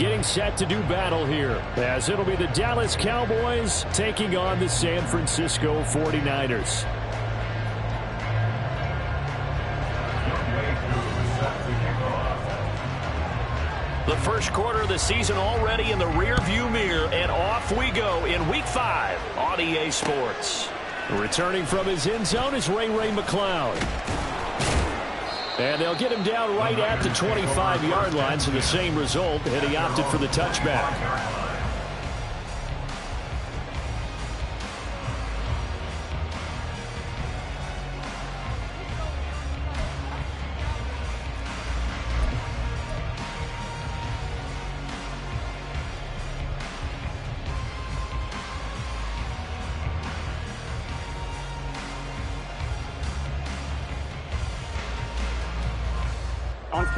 getting set to do battle here, as it'll be the Dallas Cowboys taking on the San Francisco 49ers. The first quarter of the season already in the rearview mirror, and off we go in Week 5 on EA Sports. Returning from his end zone is Ray McCloud. And they'll get him down right at the 25-yard line, so the same result, and he opted for the touchback.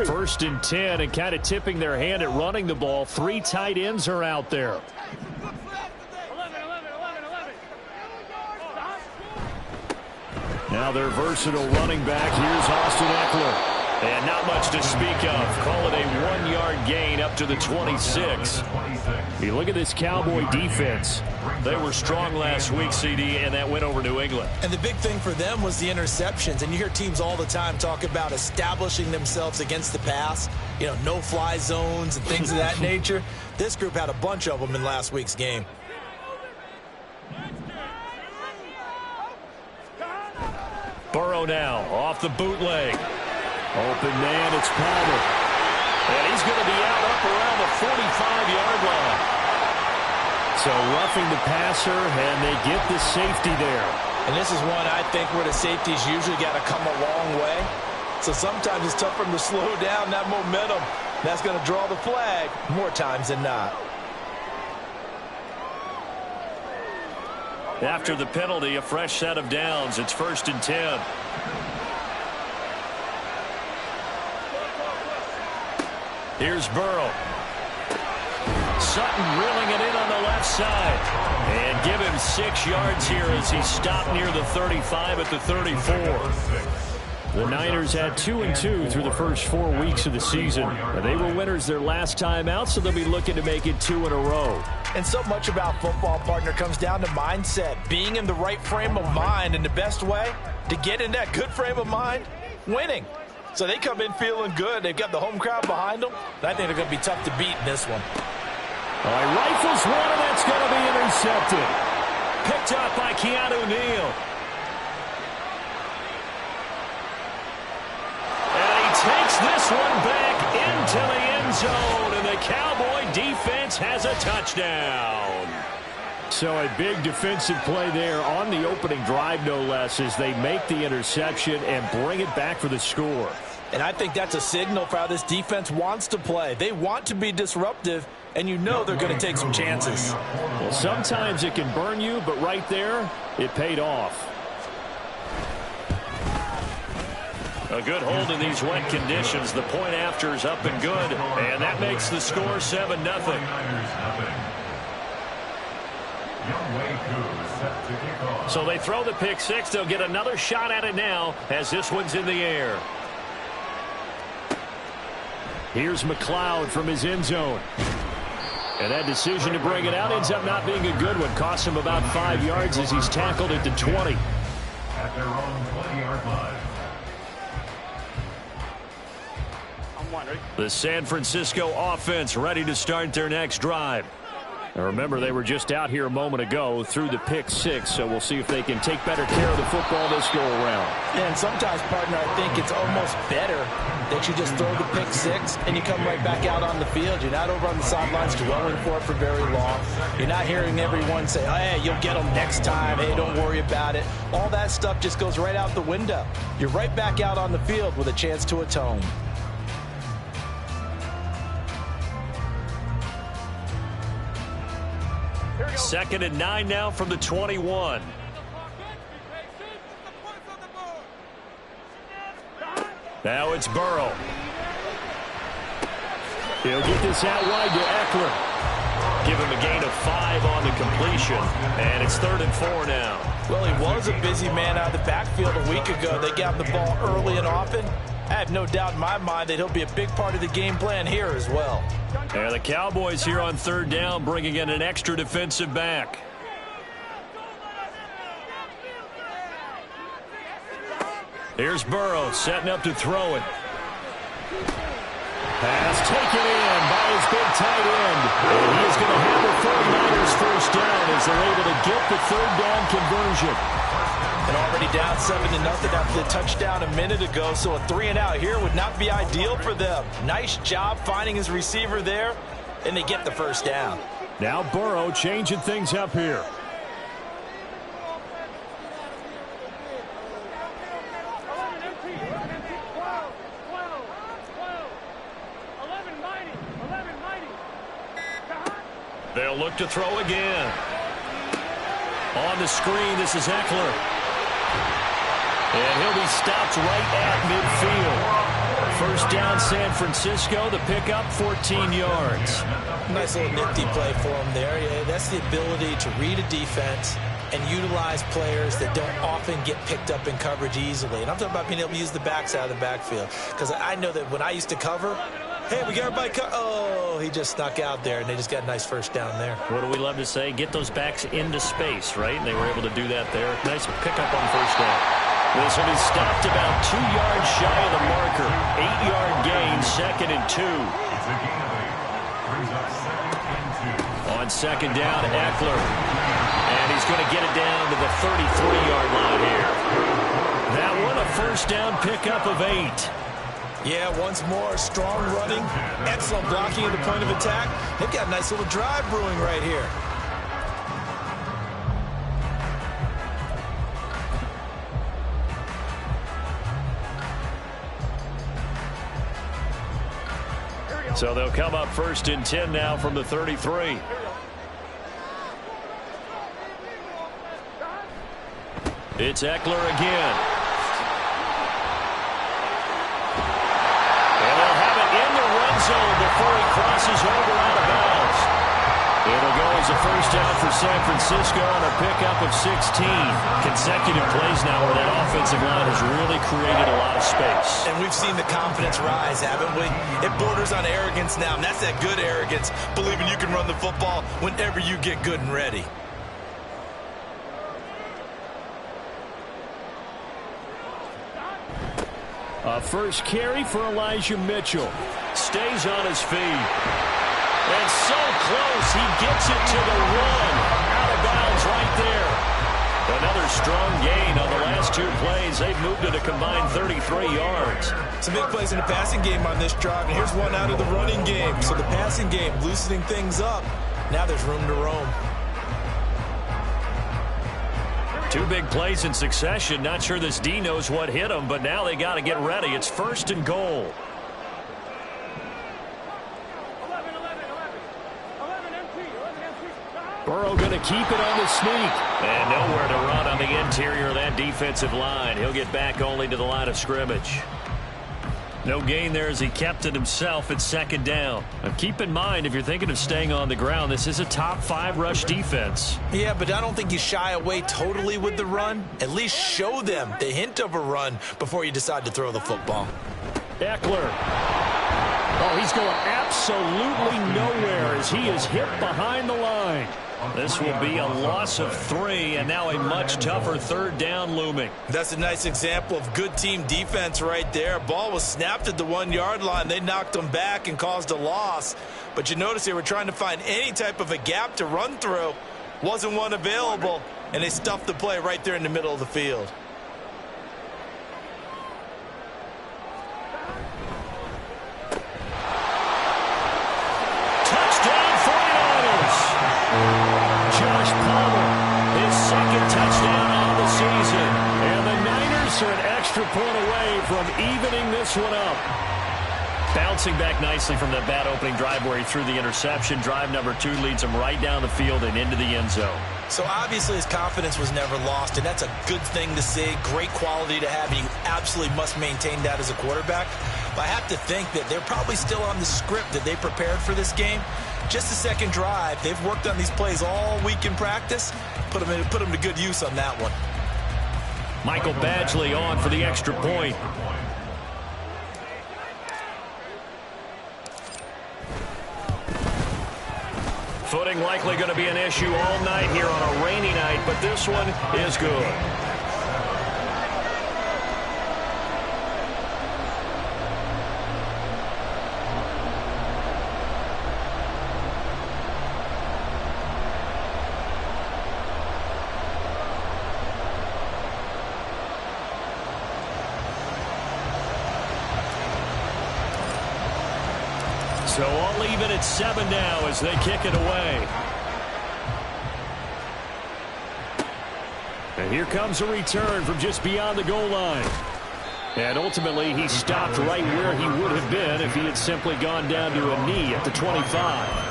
First and 10, and kind of tipping their hand at running the ball. 3 tight ends are out there. Now their versatile running back. Here's Austin Eckler. And not much to speak of. Call it a 1-yard gain up to the 26. You look at this Cowboy defense. They were strong last week, CD, and that went over New England. And the big thing for them was the interceptions. And you hear teams all the time talk about establishing themselves against the pass. You know, no-fly zones and things of that nature. This group had a bunch of them in last week's game. Burrow now off the bootleg. Open man, it's Palmer. And he's going to be out up around the 45-yard line. So roughing the passer, and they get the safety there. And this is one, I think, where the safeties usually got to come a long way. So sometimes it's tough for them to slow down that momentum. That's going to draw the flag more times than not. After the penalty, a fresh set of downs. It's 1st and 10. Here's Burrow. Sutton reeling it in on the left side. And give him 6 yards here as he stopped near the 35 at the 34. The Niners had 2-2 through the first 4 weeks of the season. They were winners their last time out, so they'll be looking to make it 2 in a row. And so much about football, partner, comes down to mindset. Being in the right frame of mind, and the best way to get in that good frame of mind, winning. So they come in feeling good. They've got the home crowd behind them. I think they're going to be tough to beat in this one. All right, rifles one, and that's going to be intercepted. Picked up by Keanu Neal. And he takes this one back into the end zone, and the Cowboy defense has a touchdown. So a big defensive play there on the opening drive, no less, as they make the interception and bring it back for the score. And I think that's a signal for how this defense wants to play. They want to be disruptive, and you know they're going to take some chances. Well, sometimes it can burn you, but right there, it paid off. A good hold in these wet conditions. The point after is up and good, and that makes the score 7-0. So they throw the pick six. They'll get another shot at it now as this one's in the air. Here's McCloud from his end zone. And that decision to bring it out ends up not being a good one. Cost him about 5 yards as he's tackled at the 20. At their own 20-yard line. The San Francisco offense ready to start their next drive. Now remember, they were just out here a moment ago through the pick six, so we'll see if they can take better care of the football this go around. And sometimes, partner, I think it's almost better that you just throw the pick six and you come right back out on the field. You're not over on the sidelines dwelling for it for very long. You're not hearing everyone say, oh, hey, you'll get them next time. Hey, don't worry about it. All that stuff just goes right out the window. You're right back out on the field with a chance to atone. Second and 9 now from the 21. Now it's Burrow. He'll get this out wide to Eckler. Give him a gain of 5 on the completion. And it's 3rd and 4 now. Well, he was a busy man out of the backfield a week ago. They got the ball early and often. I have no doubt in my mind that he'll be a big part of the game plan here as well. And the Cowboys here on third down, bringing in an extra defensive back. Here's Burrow setting up to throw it. Pass taken in by his big tight end. And he is going to have the 49ers first down as they're able to get the third down conversion. And already down 7-0 after the touchdown a minute ago, so a 3-and-out here would not be ideal for them. Nice job finding his receiver there, and they get the first down. Now Burrow changing things up here. They'll look to throw again. On the screen, this is Eckler. And he'll be stopped right at midfield. First down, San Francisco. The pickup, 14 yards. Nice little nifty play for him there. Yeah, that's the ability to read a defense and utilize players that don't often get picked up in coverage easily. And I'm talking about being able to use the backs out of the backfield. Because I know that when I used to cover, hey, we got everybody oh, he just snuck out there, and they just got a nice first down there. What do we love to say? Get those backs into space, right? And they were able to do that there. Nice pickup on first down. This will be stopped about 2 yards shy of the marker. 8-yard gain, 2nd and 2. On second down, Eckler. And he's going to get it down to the 33-yard line here. That one, a first down pickup of 8. Yeah, once more, strong running, excellent blocking at the point of attack. They've got a nice little drive brewing right here. So they'll come up 1st and 10 now from the 33. It's Eckler again. And they'll have it in the red zone before he crosses over out of bounds. It'll go as a first down for San Francisco on a pickup of 16. Consecutive plays now where that offensive line has really created a lot of space. And we've seen the confidence rise, haven't we? It borders on arrogance now, and that's that good arrogance, believing you can run the football whenever you get good and ready. A first carry for Elijah Mitchell. Stays on his feet. And so close, he gets it to the 1. Out of bounds right there. Another strong gain on the last 2 plays. They've moved it a combined 33 yards. Some big plays in the passing game on this drive, and here's one out of the running game. So the passing game loosening things up. Now there's room to roam. 2 big plays in succession. Not sure this D knows what hit him, but now they got to get ready. It's 1st and goal. Burrow going to keep it on the sneak. And nowhere to run on the interior of that defensive line. He'll get back only to the line of scrimmage. No gain there as he kept it himself at 2nd down. Now keep in mind, if you're thinking of staying on the ground, this is a top 5 rush defense. Yeah, but I don't think you shy away totally with the run. At least show them the hint of a run before you decide to throw the football. Eckler. Oh, he's going absolutely nowhere as he is hit behind the line. This will be a loss of 3, and now a much tougher 3rd down looming. That's a nice example of good team defense right there. Ball was snapped at the 1-yard line. They knocked them back and caused a loss. But you notice they were trying to find any type of a gap to run through. Wasn't one available, and they stuffed the play right there in the middle of the field. An extra point away from evening this one up. Bouncing back nicely from that bad opening drive where he threw the interception. Drive number 2 leads him right down the field and into the end zone. So obviously his confidence was never lost, and that's a good thing to see. Great quality to have, and you absolutely must maintain that as a quarterback. But I have to think that they're probably still on the script that they prepared for this game. Just the second drive. They've worked on these plays all week in practice. Put them to good use on that 1. Michael Badgley on for the extra point. Footing likely going to be an issue all night here on a rainy night, but this one is good. So all even at 7 now as they kick it away. And here comes a return from just beyond the goal line. And ultimately, he stopped right where he would have been if he had simply gone down to a knee at the 25.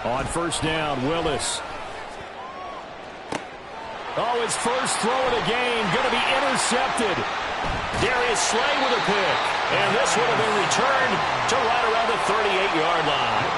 On first down, Willis. Oh, his first throw of the game going to be intercepted. Darius Slay with a pick. And this would have been returned to right around the 38-yard line.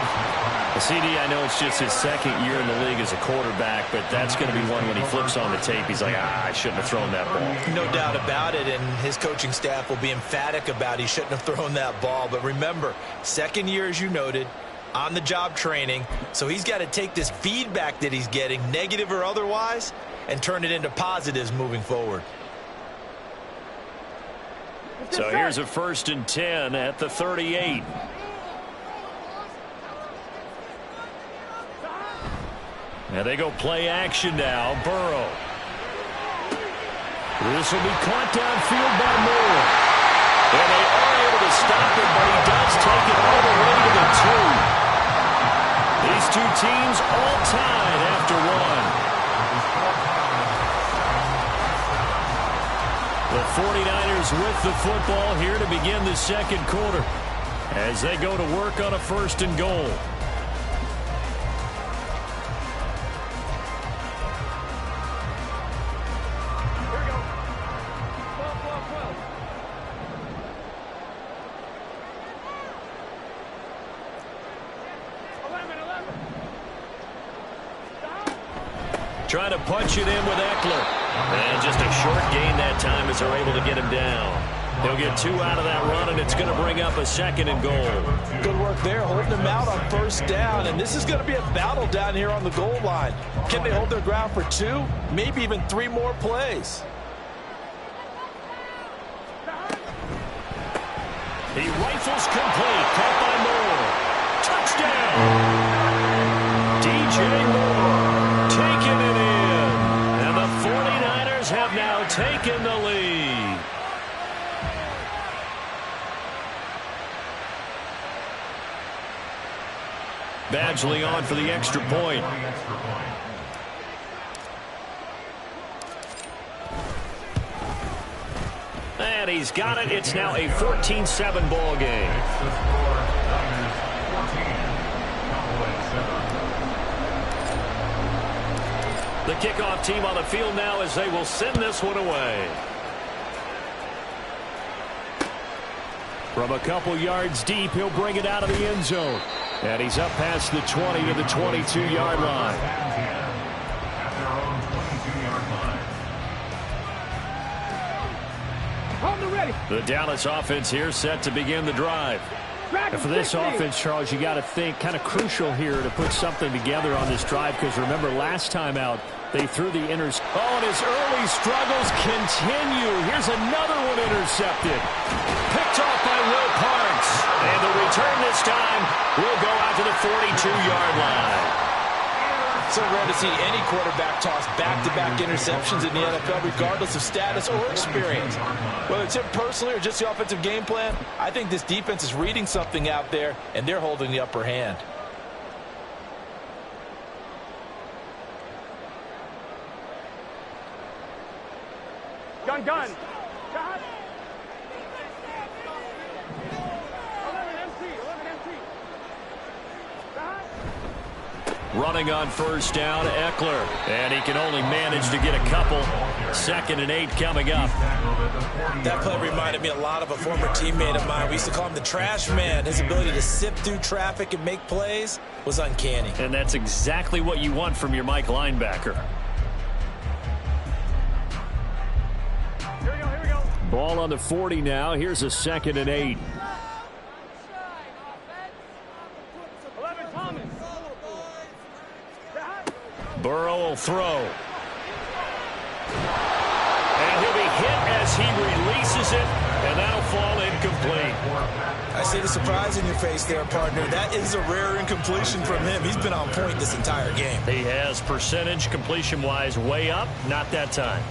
CD, I know it's just his second year in the league as a quarterback, but that's going to be one when he flips on the tape. He's like, I shouldn't have thrown that ball. No doubt about it, and his coaching staff will be emphatic about he shouldn't have thrown that ball. But remember, second year, as you noted, on-the-job training, so he's got to take this feedback that he's getting, negative or otherwise, and turn it into positives moving forward. So here's a 1st and 10 at the 38. And they go play action now. Burrow. This will be caught downfield by Moore. And they are able to stop it, but he does take it all the way to the 2. These two teams all tied after one. The 49ers with the football here to begin the second quarter as they go to work on a 1st and goal. Trying to punch it in with Eckler. And just a short gain that time as they're able to get him down. He'll get 2 out of that run, and it's going to bring up a 2nd and goal. Good work there, holding him out on 1st down. And this is going to be a battle down here on the goal line. Can they hold their ground for 2, maybe even 3 more plays? He rifles complete. Caught by Moore. Touchdown. DJ Moore taking it in. And the 49ers have now taken the lead. Badgley on for the extra point. And he's got it. It's now a 14-7 ball game. The kickoff team on the field now as they will send this one away. From a couple yards deep, he'll bring it out of the end zone. And he's up past the 20 to the 22-yard line. The Dallas offense here set to begin the drive. And for this offense, Charles, you got to think kind of crucial here to put something together on this drive, because remember last time out they threw the interception. Oh, and his early struggles continue. Here's another one intercepted. Picked off by Will Parks. And the return this time will go out to the 42-yard line. So rare to see any quarterback toss back-to-back interceptions in the NFL, regardless of status or experience. Whether it's him personally or just the offensive game plan, I think this defense is reading something out there, and they're holding the upper hand. Gun. Gun. Running on first down, Eckler. And he can only manage to get a couple. 2nd and 8 coming up. That play reminded me a lot of a former teammate of mine. We used to call him the trash man. His ability to sift through traffic and make plays was uncanny. And that's exactly what you want from your Mike linebacker. Here we go. Ball on the 40 now. Here's a 2nd and 8. 11, Thomas. Burrow will throw. And he'll be hit as he releases it, and that'll fall incomplete. I see the surprise in your face there, partner. That is a rare incompletion from him. He's been on point this entire game. He has percentage completion-wise way up, not that time.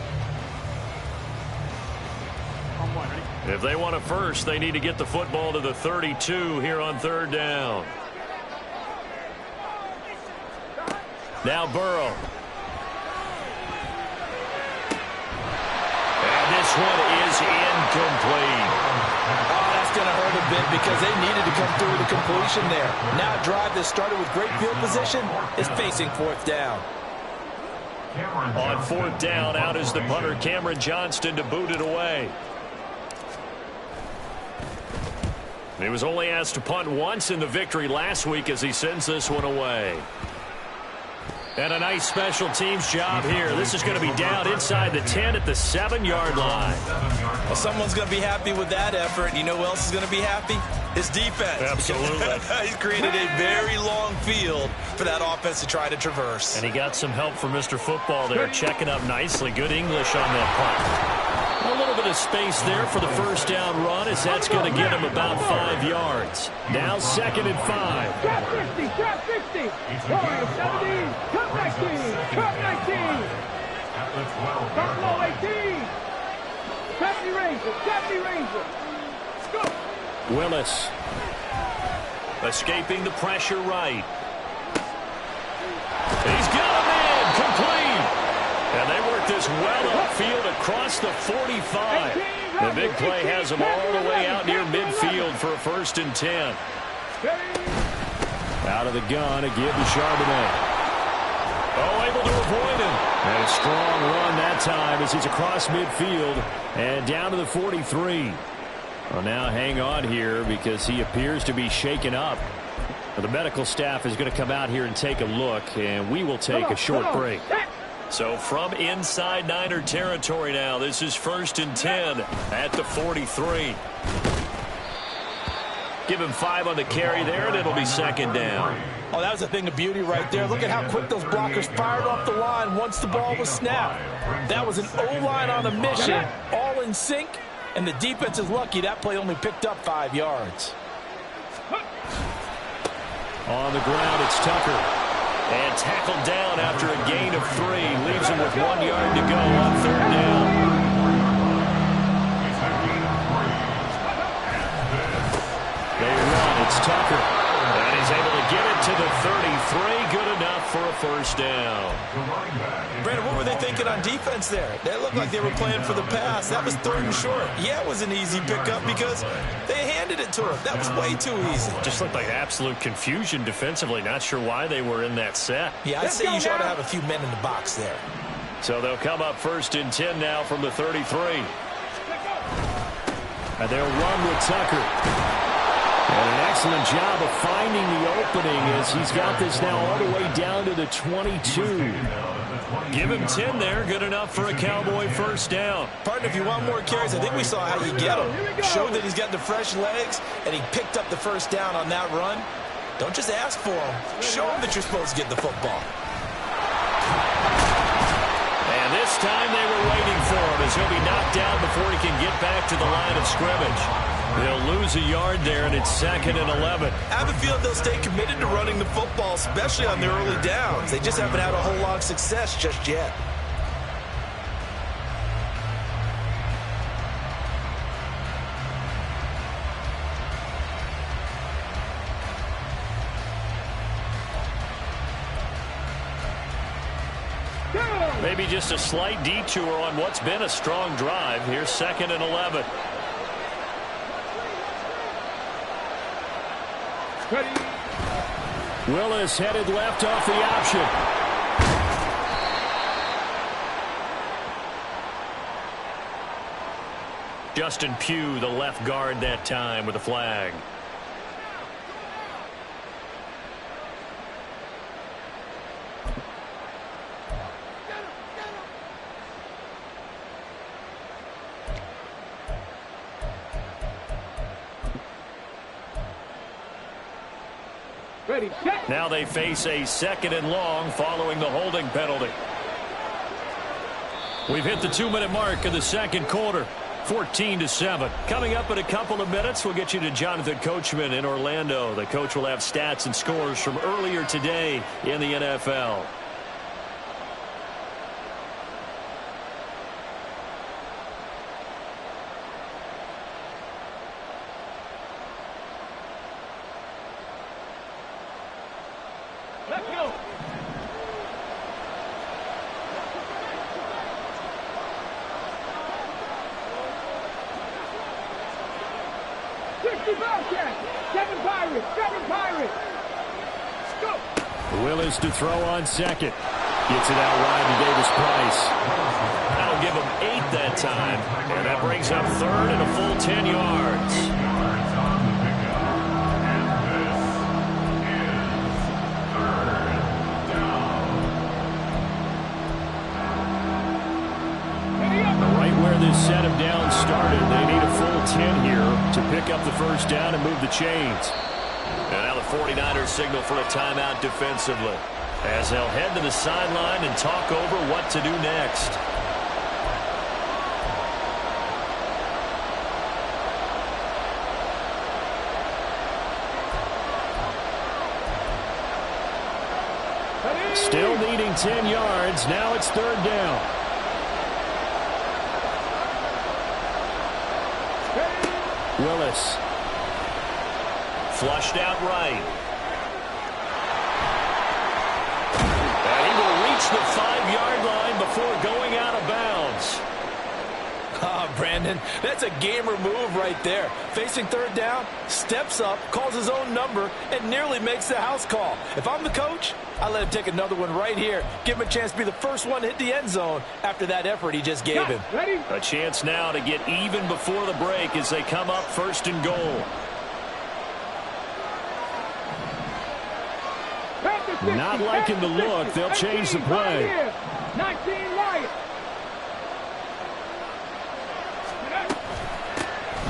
If they want a first, they need to get the football to the 32 here on 3rd down. Now Burrow. And this one is incomplete. Oh, that's going to hurt a bit because they needed to come through with a completion there. Now a drive that started with great field position is facing 4th down. On 4th down, out is the punter, Cameron Johnston, to boot it away. He was only asked to punt once in the victory last week as he sends this one away. And a nice special teams job here. This is going to be down inside the 10 at the 7-yard line. Well, someone's going to be happy with that effort. You know who else is going to be happy? His defense. Absolutely. He's created a very long field for that offense to try to traverse. And he got some help from Mr. Football there, checking up nicely. Good English on that punt. A little bit of space there for the first down run, as that's going to get him about 5 yards. Now 2nd and 5. Trap 50, trap 50. Going 17, cut 19, cut 19. Cut low 18. Safety Ranger, safety Ranger. Go. Willis. Escaping the pressure right. He's got him in, complete. And they work this well upfield across the 45. The big play has them all the way out near midfield for a 1st and 10. Out of the gun, a give to Charbonnet. Oh, able to avoid him. And a strong run that time as he's across midfield and down to the 43. Well, now hang on here because he appears to be shaken up. Well, the medical staff is going to come out here and take a look, and we will take a short break. So from inside Niner territory now, this is 1st and 10 at the 43. Give him 5 on the carry there, and it'll be 2nd down. Oh, that was a thing of beauty right there. Look at how quick those blockers fired off the line once the ball was snapped. That was an O-line on a mission, all in sync, and the defense is lucky that play only picked up 5 yards. On the ground, it's Tucker. And tackled down after a gain of 3. Leaves him with 1 yard to go on 3rd down. They run. It's Tucker. And he's able to get it to the 33. Good enough for a 1st down. Brandon, what were they thinking on defense there? They looked like they were playing for the pass. That was 3rd and short. Yeah, it was an easy pickup because they handed it to him. That was way too easy. Just looked like absolute confusion defensively. Not sure why they were in that set. Yeah, I'd say you should have a few men in the box there. So they'll come up 1st and 10 now from the 33. And they'll run with Tucker. And an excellent job of finding the opening as he's got this now all the way down to the 22. Give him 10 there. Good enough for a Cowboy 1st down. Partner, if you want more carries, I think we saw how you get him. Showed that he's got the fresh legs, and he picked up the 1st down on that run. Don't just ask for him. Show him that you're supposed to get the football. And this time they were waiting for him as he'll be knocked down before he can get back to the line of scrimmage. They'll lose a yard there, and it's 2nd and 11. I have a feeling they'll stay committed to running the football, especially on their early downs. They just haven't had a whole lot of success just yet. Maybe just a slight detour on what's been a strong drive. Here's 2nd and 11. Ready. Willis headed left off the option. Justin Pugh, the left guard that time with a flag. Ready, set. Now they face a 2nd and long following the holding penalty. We've hit the 2-minute mark in the second quarter. 14-7. Coming up in a couple of minutes, we'll get you to Jonathan Coachman in Orlando. The coach will have stats and scores from earlier today in the NFL. Let's go. Seven Pirates. Go. Willis to throw on second. Gets it out wide to Davis Price. That'll give him 8 that time. And that brings up 3rd and a full 10 yards. This set of down started. They need a full 10 here to pick up the first down and move the chains. And now the 49ers signal for a timeout defensively, as they'll head to the sideline and talk over what to do next. Still needing 10 yards. Now it's 3rd down. Willis. Flushed out right. And he will reach the 5-yard line before going out of bounds. Brandon, that's a gamer move right there. Facing 3rd down, steps up, calls his own number, and nearly makes the house call. If I'm the coach, I let him take another one right here. Give him a chance to be the first one to hit the end zone after that effort he just gave him. Ready? A chance now to get even before the break as they come up 1st and goal. Not liking the look. They'll change the play. 19 Lions.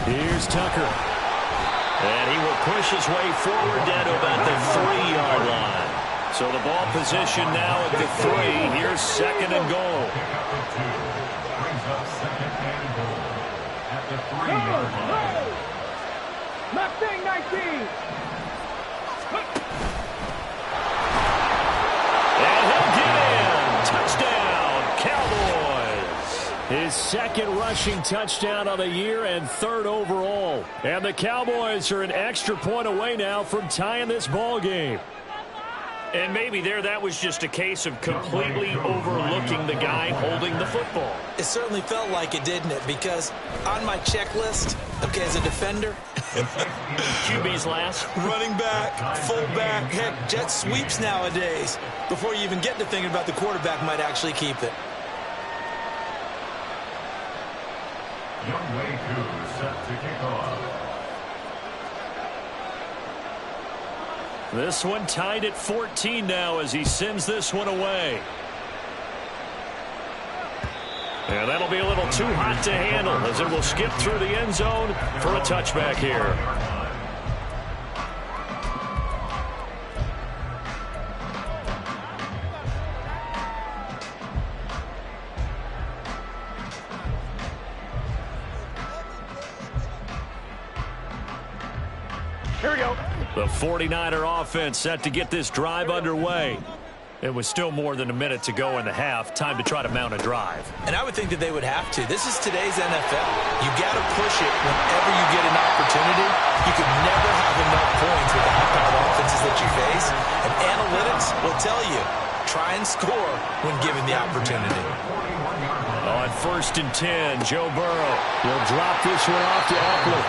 Here's Tucker. And he will push his way forward down to about the 3-yard line. So the ball position now at the 3. Here's 2nd and goal. Brings up 2nd and goal at the 3-yard line. Mustang 19. And he'll get in. Touchdown, Cowboys. His 2nd rushing touchdown of the year and 3rd overall. And the Cowboys are an extra point away now from tying this ball game. And maybe that was just a case of completely overlooking the guy holding the football. It certainly felt like it, didn't it? Because on my checklist, okay, as a defender, QB's last. running back, fullback, heck, jet sweeps nowadays. Before you even get to thinking about the quarterback might actually keep it. Young Wei Koo set to kick off. This one tied at 14 now as he sends this one away. And that'll be a little too hot to handle as it will skip through the end zone for a touchback here. Here we go. The 49er offense set to get this drive underway. It was still more than a minute to go in the half. Time to try to mount a drive. And I would think that they would have to. This is today's NFL. You got to push it whenever you get an opportunity. You could never have enough points with the high-powered offenses that you face. And analytics will tell you, try and score when given the opportunity. On 1st and 10, Joe Burrow will drop this one off to Auckland.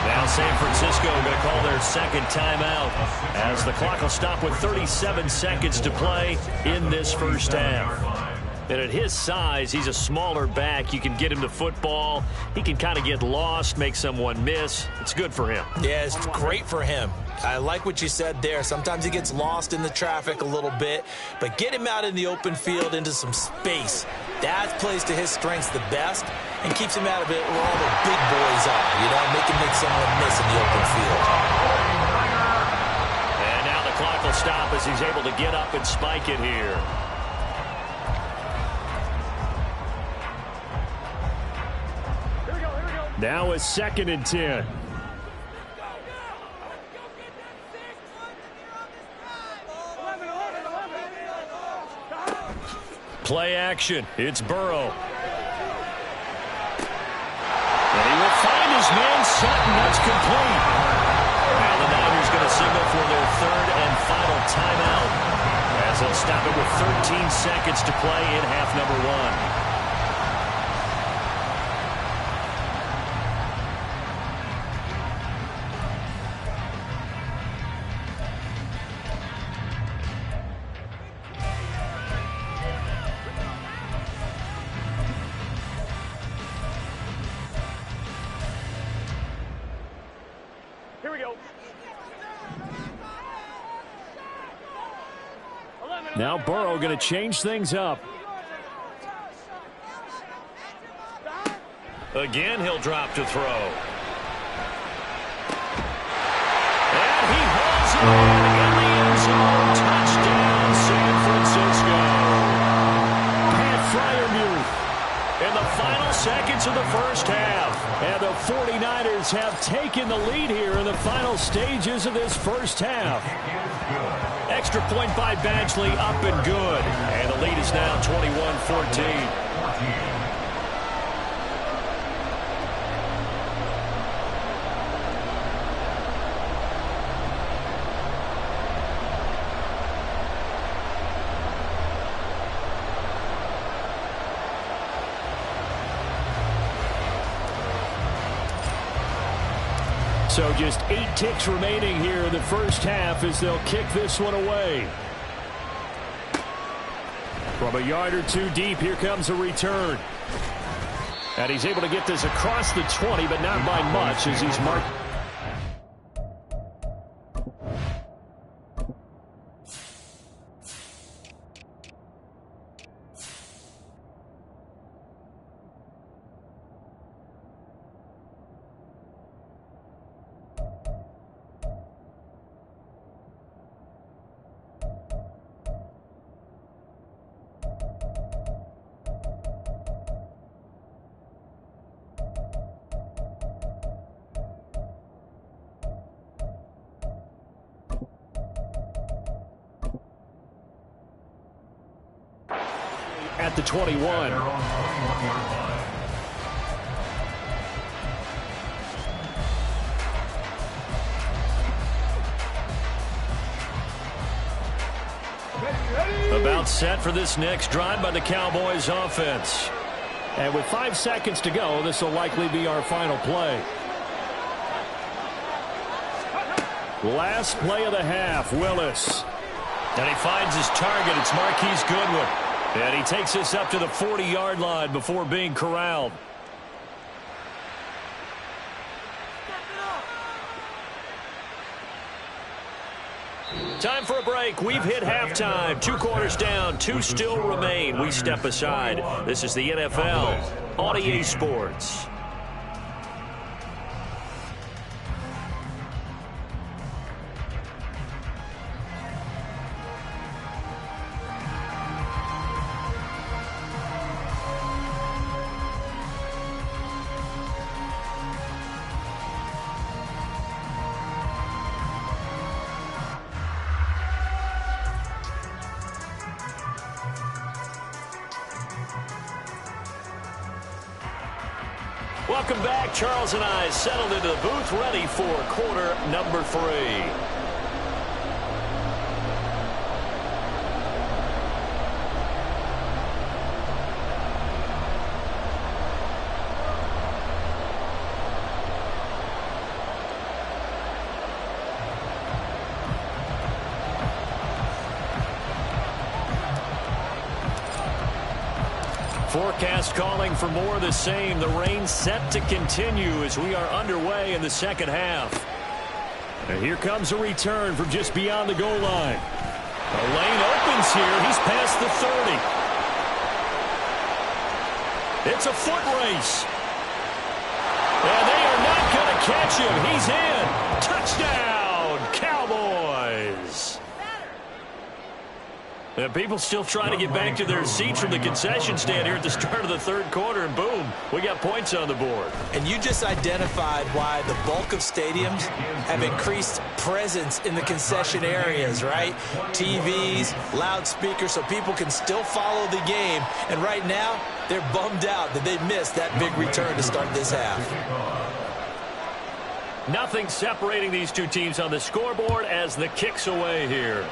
Now San Francisco going to call their second timeout as the clock will stop with 37 seconds to play in this first half. And at his size, he's a smaller back. You can get him to football. He can kind of get lost, make someone miss. It's good for him. Yeah, it's great for him. I like what you said there. Sometimes he gets lost in the traffic a little bit, but get him out in the open field into some space. That plays to his strengths the best and keeps him out of it where all the big boys are, make him make someone miss in the open field. And now the clock will stop as he's able to get up and spike it here. Now it's 2nd and 10. Play action. It's Burrow. And he will find his man, Sutton. That's complete. Now the Niners going to signal for their third and final timeout as they'll stop it with 13 seconds to play in half number 1. Now Burrow going to change things up. Again, he'll drop to throw. And he hauls it in the end zone. Touchdown, San Francisco. Pat Fryermuth. In the final seconds of the first half. And the 49ers have taken the lead here in the final stages of this first half. Extra point by Badgley, up and good. And the lead is now 21-14. So just 8 ticks remaining here in the first half as they'll kick this one away. From a yard or two deep, here comes a return. And he's able to get this across the 20, but not by much as he's marked. At the 21. About set for this next drive by the Cowboys offense. And with 5 seconds to go, this will likely be our final play. Last play of the half, Willis. And he finds his target. It's Marquise Goodwin. And he takes this up to the 40-yard line before being corralled. Time for a break. We've hit halftime. 2 quarters down. 2 still remain. We step aside. This is the NFL on EA Sports. Welcome back. Charles and I settled into the booth, ready for quarter number 3. Forecast calling for more of the same. The rain set to continue as we are underway in the second half. And here comes a return from just beyond the goal line. The lane opens here. He's past the 30. It's a foot race. And they are not going to catch him. He's in. Touchdown, Cowboys. And people still trying to get back to their seats from the concession stand here at the start of the third quarter, and boom, we got points on the board. And you just identified why the bulk of stadiums have increased presence in the concession areas, right? TVs, loudspeakers, so people can still follow the game. And right now, they're bummed out that they missed that big return to start this half. Nothing separating these two teams on the scoreboard as the kick's away here.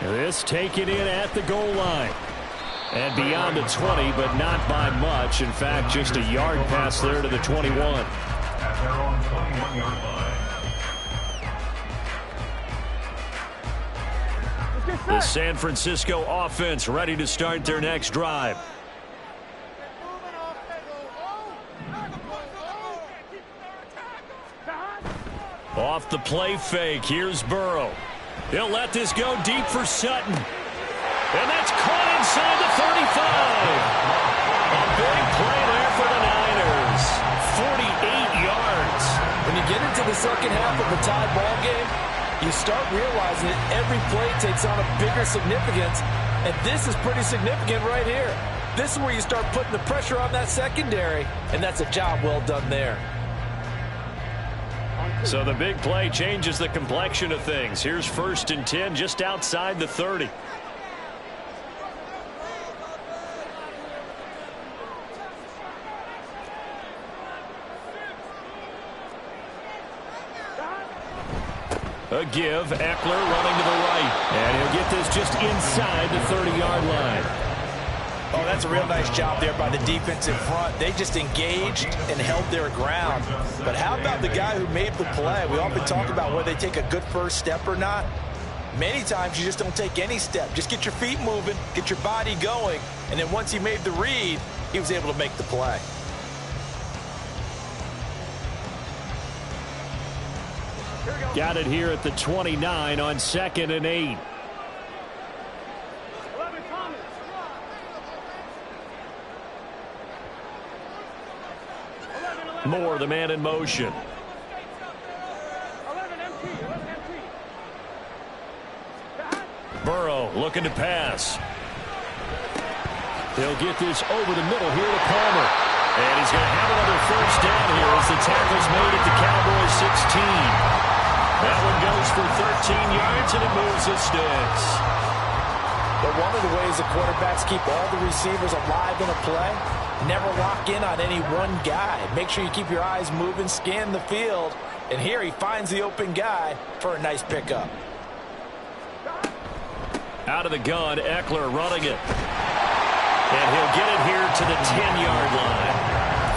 This taken in at the goal line. And beyond the 20, but not by much. In fact, just a yard pass there to the 21. At their own 21-yard line. The San Francisco offense ready to start their next drive. Off the play fake, here's Burrow. He'll let this go deep for Sutton. And that's caught inside the 35. A big play there for the Niners. 48 yards. When you get into the second half of a tie ball game, you start realizing that every play takes on a bigger significance. And this is pretty significant right here. This is where you start putting the pressure on that secondary. And that's a job well done there. So the big play changes the complexion of things. Here's 1st and 10 just outside the 30. A give, Eckler running to the right. And he'll get this just inside the 30-yard line. Oh, that's a real nice job there by the defense in front. They just engaged and held their ground. But how about the guy who made the play? We often talk about whether they take a good first step or not. Many times you just don't take any step. Just get your feet moving, get your body going, and then once he made the read, he was able to make the play. Got it here at the 29 on 2nd and 8. Moore, the man in motion. Burrow looking to pass. They'll get this over the middle here to Palmer. And he's going to have another first down here as the tackle's made at the Cowboys 16. That one goes for 13 yards, and it moves the sticks. But one of the ways the quarterbacks keep all the receivers alive in a play, never lock in on any one guy. Make sure you keep your eyes moving, scan the field. And here he finds the open guy for a nice pickup. Out of the gun, Eckler running it. And he'll get it here to the 10-yard line.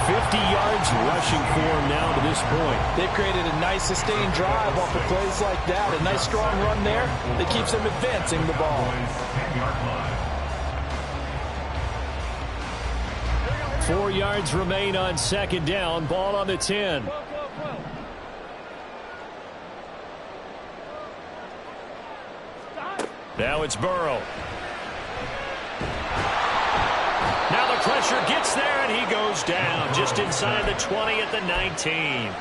50 yards rushing for him now to this point. They've created a nice sustained drive off of plays like that. A nice strong run there that keeps them advancing the ball. 4 yards remain on 2nd down. Ball on the 10. Now it's Burrow. Now the pressure gets there, and he goes down just inside the 20 at the 19.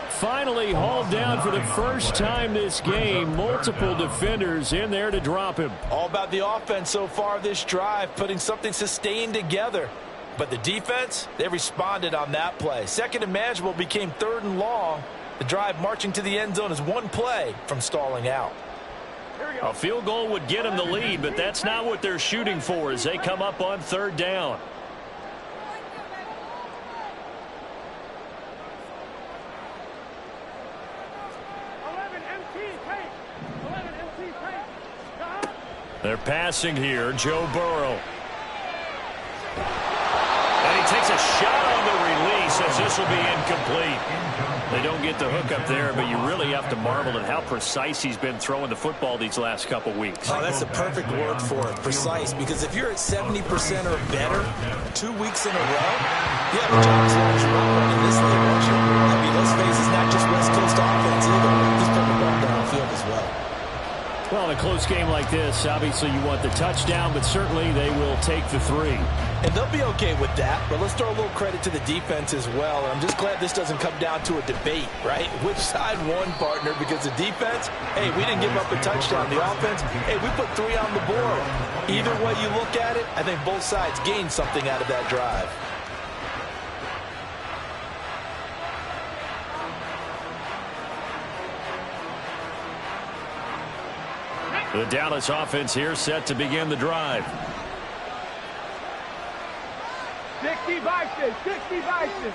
Finally hauled down for the first time this game. Multiple defenders in there to drop him. All about the offense so far this drive, putting something sustained together. But the defense, they responded on that play. 2nd and manageable became 3rd and long. The drive marching to the end zone is one play from stalling out. A field goal would get them the lead, but that's not what they're shooting for as they come up on 3rd down. They're passing here, Joe Burrow. And he takes a shot on the release as this will be incomplete. They don't get the hook up there, but you really have to marvel at how precise he's been throwing the football these last couple weeks. Oh, that's the perfect word for it, precise, because if you're at 70% or better 2 weeks in a row, you have a job as long as you're not running this league, don't you? I mean, let's face it, it's not just West Coast offense either. He's putting the ball downfield as well. Well, in a close game like this, obviously you want the touchdown, but certainly they will take the 3. And they'll be okay with that, but let's throw a little credit to the defense as well. And I'm just glad this doesn't come down to a debate, right? Which side won, partner? Because the defense, hey, we didn't give up a touchdown. The offense, hey, we put 3 on the board. Either way you look at it, I think both sides gained something out of that drive. The Dallas offense here set to begin the drive. 60 Vikings, 60 Vikings.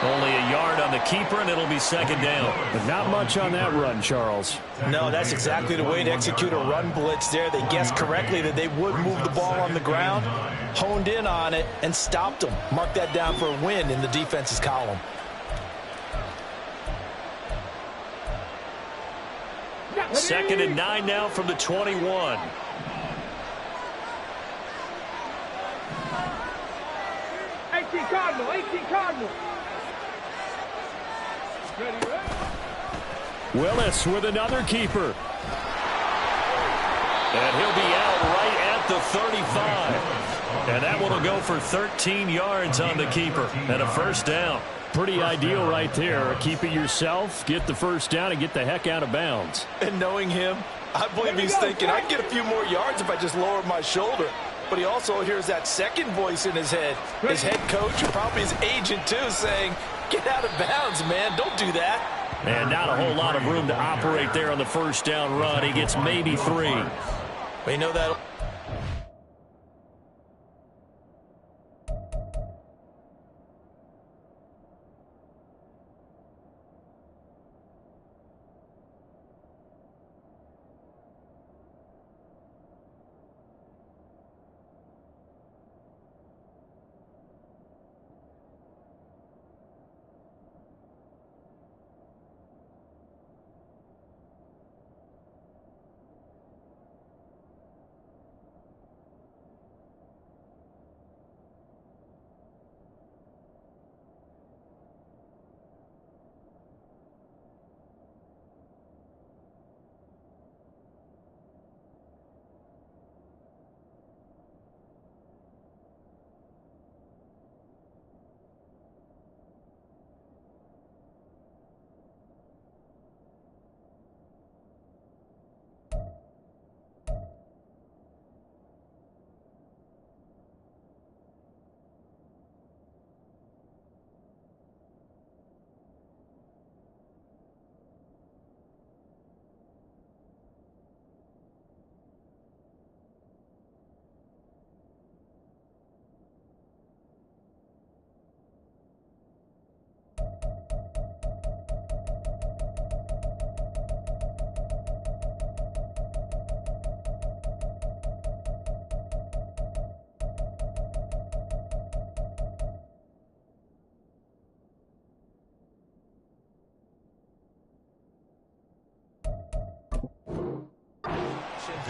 Only a yard on the keeper, and it'll be second down. But not much on that run, Charles. No, that's exactly the way to execute a run blitz there. They guessed correctly that they would move the ball on the ground, honed in on it, and stopped them. Mark that down for a win in the defense's column. Second and 9 now from the 21. Cardinal, 18 Cardinal. Ready, ready. Willis with another keeper. And he'll be out right at the 35. And that one will go for 13 yards on the keeper and a first down. Pretty ideal right there. Keep it yourself, get the first down, and get the heck out of bounds. And knowing him, I believe he's thinking, I'd get a few more yards if I just lowered my shoulder. But he also hears that second voice in his head. His head coach, or probably his agent too, saying, get out of bounds, man. Don't do that. And not a whole lot of room to operate there on the first down run. He gets maybe 3. We know that.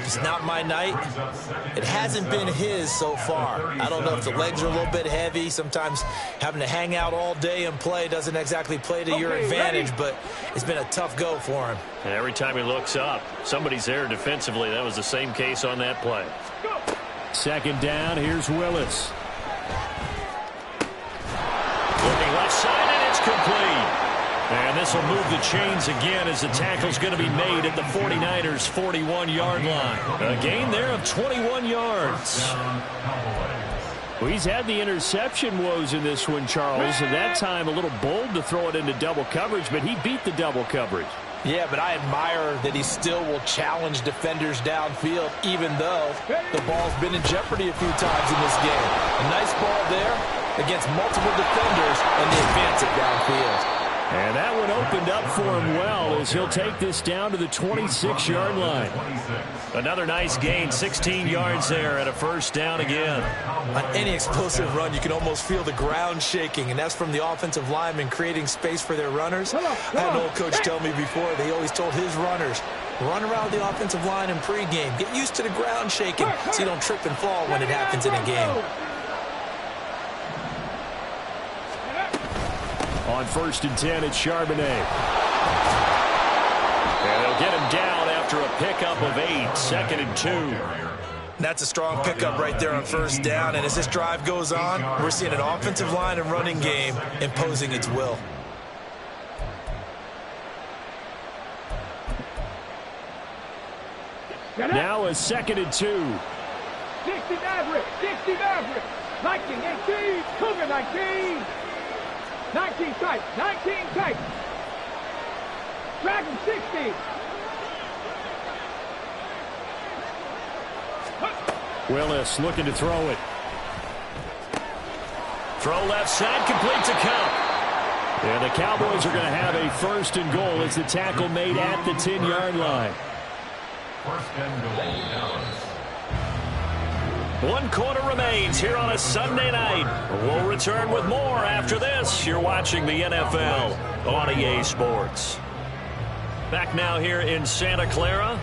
It's not my night. It hasn't been his so far. I don't know if the legs are a little bit heavy. Sometimes having to hang out all day and play doesn't exactly play to your advantage, but it's been a tough go for him. And every time he looks up, somebody's there defensively. That was the same case on that play. Second down, here's Willis. Looking left side, and it's complete. And this will move the chains again as the tackle's going to be made at the 49ers' 41-yard line. A gain there of 21 yards. Well, he's had the interception woes in this one, Charles, and that time a little bold to throw it into double coverage, but he beat the double coverage. Yeah, but I admire that he still will challenge defenders downfield, even though the ball's been in jeopardy a few times in this game. A nice ball there against multiple defenders, and they advance it downfield. And that one opened up for him well as he'll take this down to the 26-yard line. Another nice gain, 16 yards there, and a first down again. On any explosive run, you can almost feel the ground shaking, and that's from the offensive linemen creating space for their runners. I had an old coach tell me before, they always told his runners, run around the offensive line in pregame. Get used to the ground shaking so you don't trip and fall when it happens in a game. On 1st and 10, it's Charbonnet. And they'll get him down after a pickup of 8, 2nd and 2. That's a strong pickup right there on first down, and as this drive goes on, we're seeing an offensive line and running game imposing its will. Now a 2nd and 2. 60 Maverick, 60 Maverick. 19, 18, Cougar 19. 19 tight, 19 tight. Dragon 60. Willis looking to throw it. Throw left side, complete to Cup. And the Cowboys are going to have a 1st and goal as the tackle made at the 10-yard line. 1st and goal, Dallas. 1 quarter remains here on a Sunday night. We'll return with more after this. You're watching the NFL on EA Sports. Back now here in Santa Clara.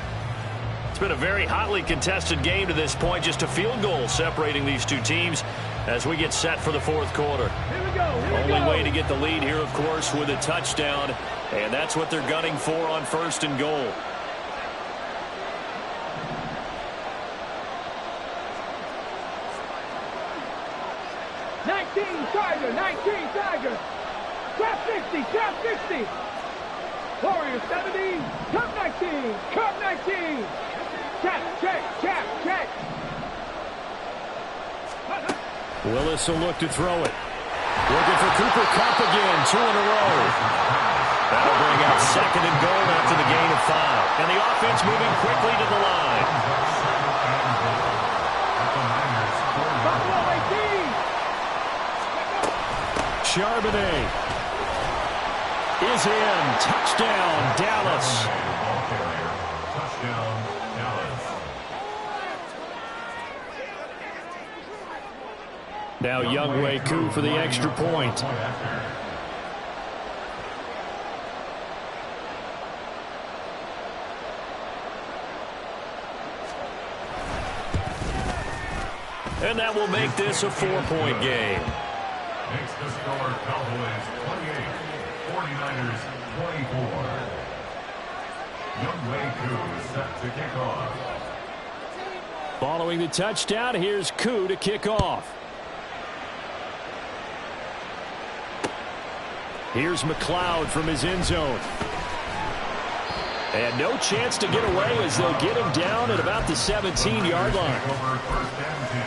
It's been a very hotly contested game to this point. Just a field goal separating these two teams as we get set for the 4th quarter. Here we go. Only way to get the lead here, of course, with a touchdown. And that's what they're gunning for on 1st and goal. Tiger, 19 Tiger. Trap 60, trap 60. Warrior 70, Cup 19, Cup 19. Check, check, check, check. Willis will look to throw it. Looking for Cooper Kupp again, 2 in a row. That'll bring out 2nd and goal after the gain of 5. And the offense moving quickly to the line. Buffalo 18. Charbonnet is in. Touchdown, Dallas. Touchdown, Dallas. Now Younghoe Koo for the extra point. And that will make this a 4-point game. Makes the score Cowboys 28, 49ers 24. Younghoe Koo is set to kick off. Following the touchdown, here's Koo to kick off. Here's McLeod from his end zone. And no chance to get away as they'll get him down at about the 17-yard line. Over 1st and 10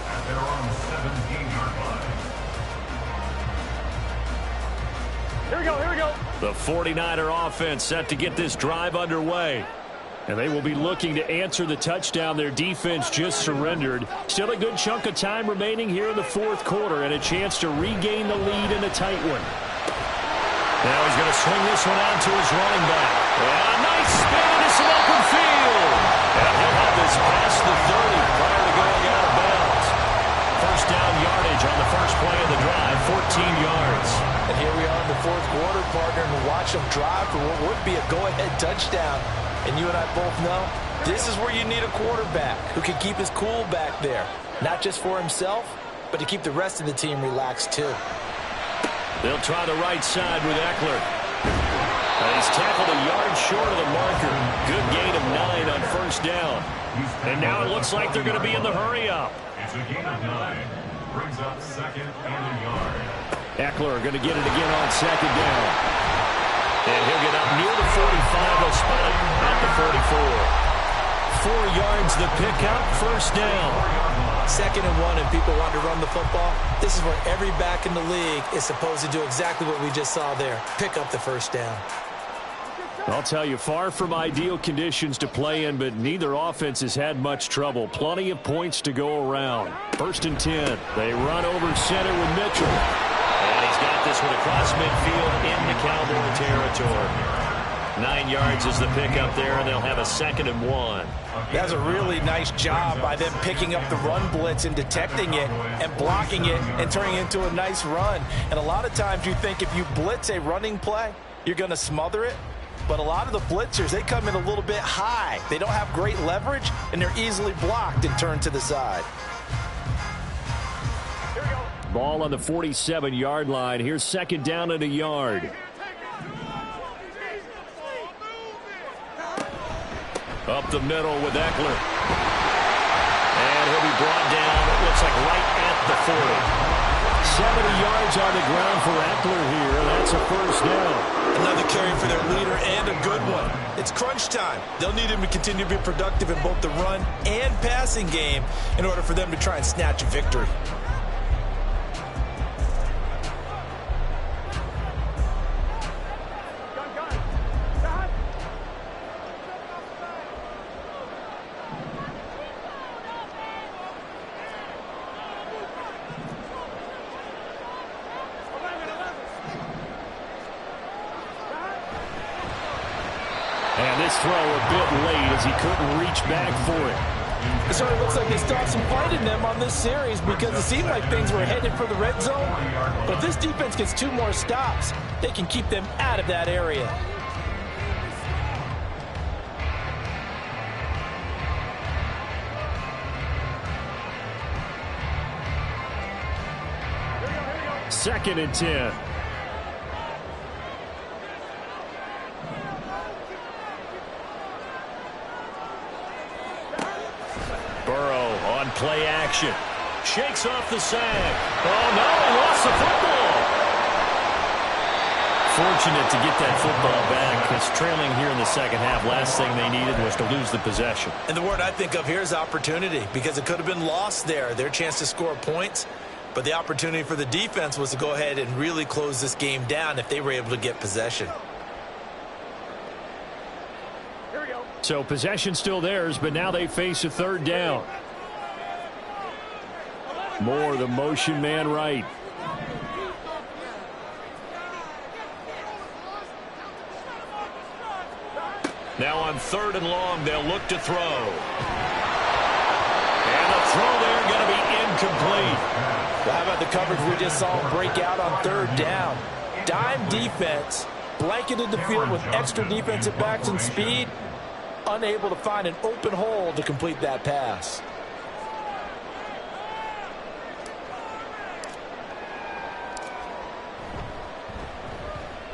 at their own 17-yard line. Here we go, here we go. The 49er offense set to get this drive underway. And they will be looking to answer the touchdown their defense just surrendered. Still a good chunk of time remaining here in the 4th quarter and a chance to regain the lead in a tight one. Now he's going to swing this one out to his running back. And a nice spin into some open field. And he'll have this past the 30 prior to going out of bounds. First down yardage on the first play of the drive, 14 yards. And here we are in the 4th quarter, partner, and watch them drive for what would be a go-ahead touchdown. And you and I both know this is where you need a quarterback who can keep his cool back there. Not just for himself, but to keep the rest of the team relaxed too. They'll try the right side with Eckler. And he's tackled a yard short of the marker. Good gain of 9 on first down. And now it looks like they're going to be in the hurry-up. It's a gain of 9. Brings up 2nd and a yard. Eckler going to get it again on 2nd down. And he'll get up near the 45. He'll spot it at the 44. 4 yards the pickup, first down. 2nd and 1 and people want to run the football. This is where every back in the league is supposed to do exactly what we just saw there. Pick up the first down. I'll tell you, far from ideal conditions to play in, but neither offense has had much trouble. Plenty of points to go around. 1st and 10. They run over center with Mitchell. And he's got get this one across midfield into Cowboy territory. 9 yards is the pickup there, and they'll have a 2nd and 1. That's a really nice job by them picking up the run blitz and detecting it and blocking it and turning it into a nice run. And a lot of times you think if you blitz a running play, you're going to smother it. But a lot of the blitzers, they come in a little bit high. They don't have great leverage, and they're easily blocked and turned to the side. Ball on the 47-yard line. Here's 2nd down and a yard. Up the middle with Eckler. And he'll be brought down, it looks like right at the 40. 70 yards on the ground for Eckler here. That's a 1st down. Another carry for their leader and a good one. It's crunch time. They'll need him to continue to be productive in both the run and passing game in order for them to try and snatch a victory. And this throw a bit late as he couldn't reach back for it. It certainly looks like they stopped some fight in them on this series because it seemed like things were headed for the red zone. But if this defense gets 2 more stops, they can keep them out of that area. Second and 10. Burrow on play action. Shakes off the sack. Oh, no, he lost the football. Fortunate to get that football back because trailing here in the 2nd half, last thing they needed was to lose the possession. And the word I think of here is opportunity because it could have been lost there. Their chance to score points. But the opportunity for the defense was to go ahead and really close this game down if they were able to get possession. So possession still theirs, but now they face a 3rd down. Moore, the motion man right. Now on 3rd and long, they'll look to throw. And the throw there going to be incomplete. Well, how about the coverage we just saw him break out on 3rd down? Dime defense, blanketed the field with extra defensive backs and speed, unable to find an open hole to complete that pass.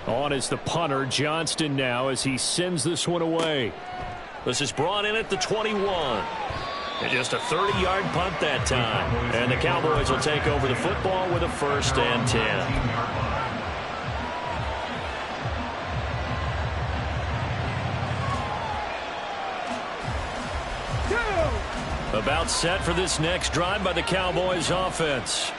On is the punter, Johnston now, as he sends this one away. This is brought in at the 21. And just a 30-yard punt that time. And the Cowboys will take over the football with a 1st and 10. About set for this next drive by the Cowboys offense.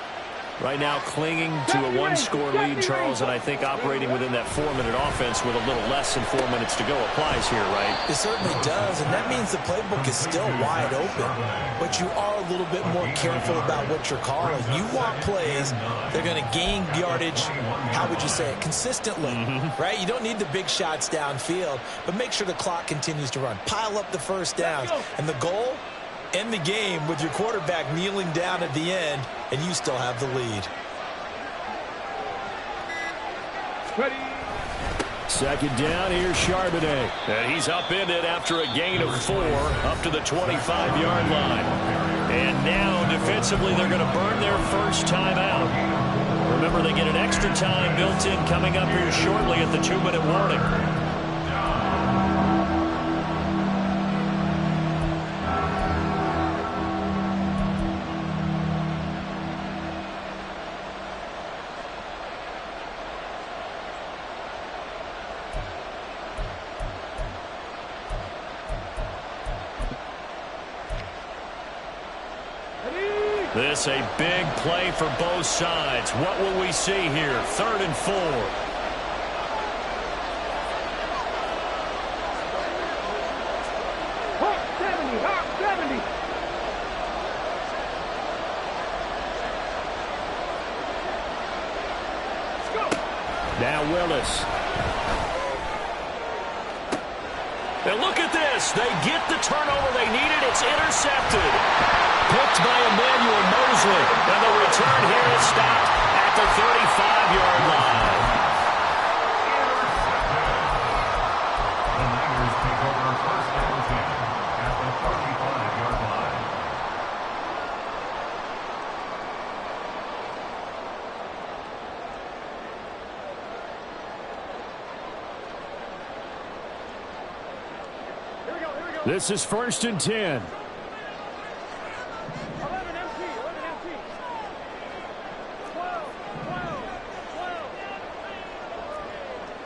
Right now clinging to a 1-score lead, Charles, and I think operating within that 4-minute offense with a little less than 4 minutes to go applies here, right? It certainly does, and that means the playbook is still wide open. But you are a little bit more careful about what you're calling. You want plays that are going to gain yardage, how would you say it, consistently, right? You don't need the big shots downfield, but make sure the clock continues to run. Pile up the 1st downs, and the goal, end the game with your quarterback kneeling down at the end, and you still have the lead. Ready. 2nd down, here's Charbonnet. And he's upended after a gain of 4 up to the 25-yard line. And now, defensively, they're going to burn their first timeout. Remember, they get an extra time built in coming up here shortly at the 2-minute warning. This a big play for both sides. What will we see here? 3rd and 4. Hawk 70, Hawk 70. Let's go. Willis. And look at this. They get the turnover they needed. It's intercepted. Picked by Emmanuel Mosley. And the return here is stopped at the 35-yard line. The Niners take over first and 10 at the 35-yard line. This is first and 10. 11 empty, 11 empty. 12, 12, 12.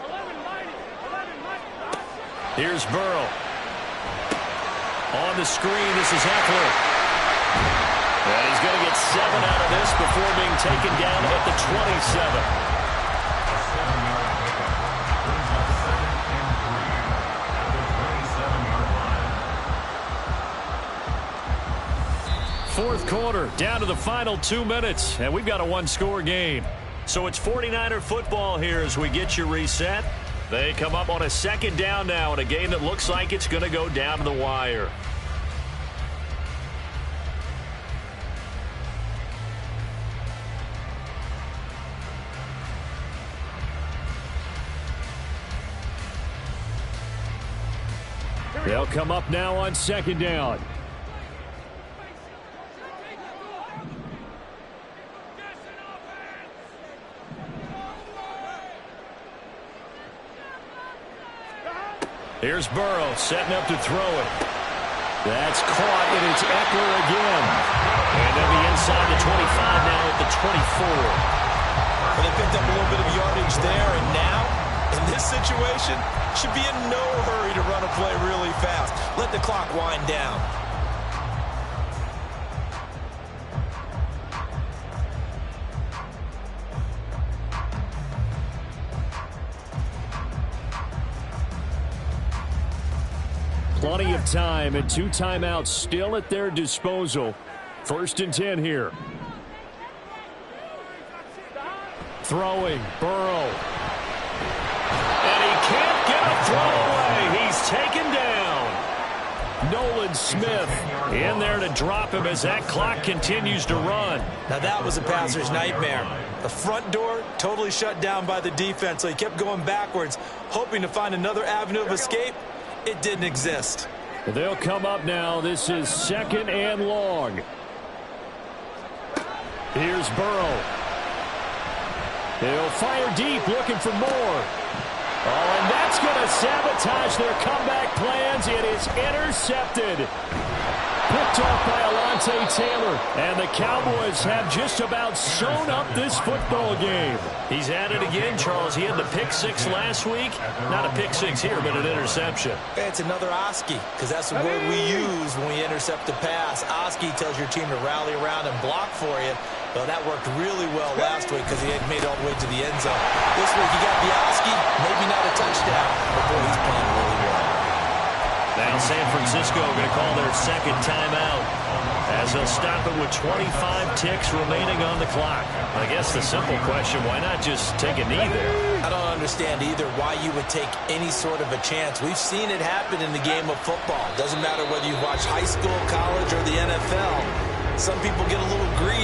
11 mighty, 11 mighty. Here's Burrow. On the screen, this is Eckler. And he's going to get 7 out of this before being taken down at the 27. A 7-yard pickup brings up second and 3 at the 27-yard line. Fourth quarter, down to the final 2 minutes, and we've got a one-score game. So it's 49er football here as we get you reset. They come up on a second down now in a game that looks like it's going to go down to the wire. They'll come up now on second down. Here's Burrow setting up to throw it. That's caught, and it's Eckler again. And they'll be inside the 25 now at the 24. Well, they picked up a little bit of yardage there, and now, in this situation, should be in no hurry to run a play really fast. Let the clock wind down. Plenty of time and 2 timeouts still at their disposal. First and 10 here. Throwing, Burrow. And he can't get a throw away. He's taken down. Nolan Smith in there to drop him as that clock continues to run. Now that was a passer's nightmare. The front door totally shut down by the defense, so he kept going backwards, hoping to find another avenue of escape. It didn't exist. They'll come up now. This is second and long. Here's Burrow. He'll fire deep, looking for more. Oh, and that's going to sabotage their comeback plans. It is intercepted. Picked off by Alontae Taylor. And the Cowboys have just about sewn up this football game. He's at it again, Charles. He had the pick 6 last week. Not a pick 6 here, but an interception. It's another Oski, because that's the word we use when we intercept a pass. Oski tells your team to rally around and block for you. Well, that worked really well last week because he had made it all the way to the end zone. This week he got the Oski, maybe not a touchdown, but boy, he's playing really well. Now San Francisco going to call their second timeout as they'll stop it with 25 ticks remaining on the clock. I guess the simple question, why not just take a knee there? I don't understand either why you would take any sort of a chance. We've seen it happen in the game of football. Doesn't matter whether you watch high school, college, or the NFL. Some people get a little greedy.